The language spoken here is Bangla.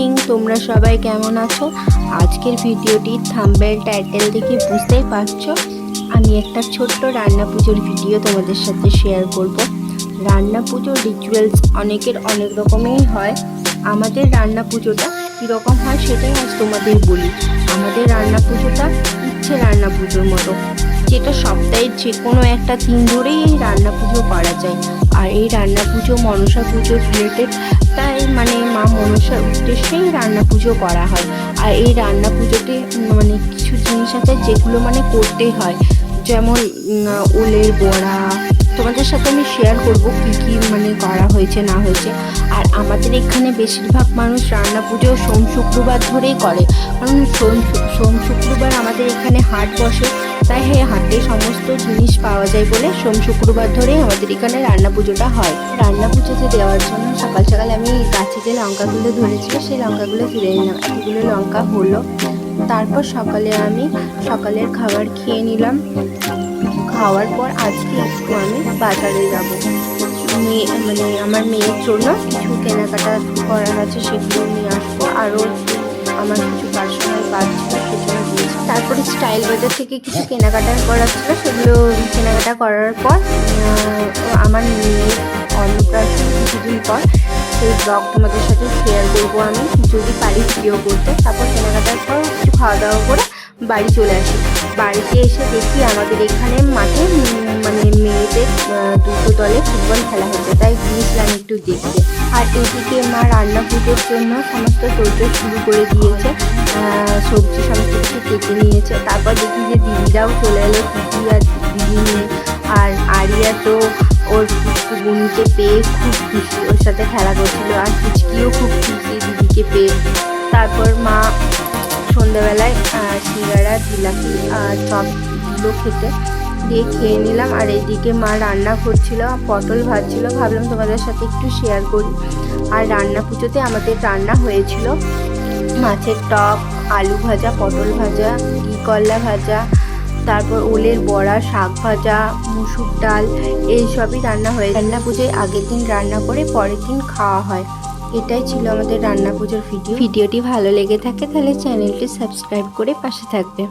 মর্নিং, তোমরা সবাই কেমন আছো? আজকের ভিডিওটি থাম্বনেল টাইটেল দেখে বুঝতেই পারছো আমি একটা ছোট্ট রান্না পুজোর ভিডিও তোমাদের সাথে শেয়ার করব। রান্না পুজোর রিচুয়ালস অনেকের অনেক রকমেরই হয়। আমাদের রান্না পুজোটা কীরকম হয় সেটাই আজ তোমাদের বলি। আমাদের রান্না পুজোটা ইচ্ছে রান্না পুজোর মতো, যেটা সপ্তাহের যে কোনো একটা দিন ধরেই এই রান্না পুজো করা যায়। আর এই রান্না পুজো মনসা পুজো রিলেটেড, তাই মা মনসার উদ্দেশ্যেই রান্না পুজো করা হয়। আর এই রান্না পুজোতে কিছু জিনিস আছে যেগুলো করতেই হয়, যেমন ওলের বড়া। তোমাদের সাথে আমি শেয়ার করব কী কী করা হয়েছে না হয়েছে। আর আমাদের এখানে বেশিরভাগ মানুষ রান্না পুজো সোম শুক্রবার ধরেই করে, কারণ সোম শুক্রবার আমাদের এখানে হাট বসে, তাই হাটে সমস্ত জিনিস পাওয়া যায় বলে সোম শুক্রবার ধরেই আমাদের এখানে রান্না পুজোটা হয়। রান্না পুজোতে দেওয়ার জন্য সকাল সকাল আমি গাছে যে লঙ্কাগুলো ধরেছিল সেই লঙ্কাগুলো তুলে নিলাম। এতগুলো লঙ্কা হলো। তারপর সকালে আমি সকালের খাবার খেয়ে নিলাম। খাওয়ার পর আজকে একটু আমি বাজারে যাব। আমার মেয়ের জন্য কিছু কেনাকাটা করার আছে, সেগুলো নিয়ে আসবো। আরও আমার কিছু পার্সোনাল কাজ ছিল সেগুলো দিয়েছি। তারপরে স্টাইল বাজার থেকে কিছু কেনাকাটা করার ছিল, সেগুলো কেনাকাটা করার পর আমার মেয়ের অন্নপ্রাশন কিছুদিন পর, সেই ব্লগ তোমাদের সাথে শেয়ার করবো আমি, যদি পারি ভিডিও করতে। তারপর কেনাকাটার পর কিছু খাওয়া দাওয়া করে বাড়ি চলে আসি। বাড়িতে এসে দেখি আমাদের এখানে মাঠে মেয়েদের দুটো দলে ফুটবল খেলা হচ্ছে, তাই গিয়েছিলাম একটু দেখতে। আর এদিকে মা রান্না পুজোর জন্য সমস্ত তোড়জোড় শুরু করে দিয়েছে, সবজি সমস্ত কিছু কেটে নিয়েছে। তারপর দেখি যে দিদিরাও চলে এলো, দিদি আর দিদি নিয়ে। আর আরিয়া তো ওর বোনকে পেয়ে খুব খুশি, ওর সাথে খেলা করছিল। আর পুচকিও খুব খুশি দিদিকে পেয়ে। তারপর মা সন্ধ্যাবেলায় সিঙ্গাড়া, জিলাপি আর চপগুলো খেয়ে নিলাম। আর এইদিকে মা রান্না করছিল, পটল ভাজছিল, ভাবলাম তোমাদের সাথে একটু শেয়ার করি। আর রান্না পুজোতে আমাদের রান্না হয়েছিল মাছের টক, আলু ভাজা, পটল ভাজা, করলা ভাজা, তারপর ওলের বড়া, শাক ভাজা, মুসুর ডাল, এইসবই রান্না হয়ে। রান্না পুজোয় আগের দিন রান্না করে পরের দিন খাওয়া হয়। এটাই ছিল আমাদের রান্না পুজোর ভিডিওটি ভালো লেগে থাকে তাহলে চ্যানেলটি সাবস্ক্রাইব করে পাশে থাকবে।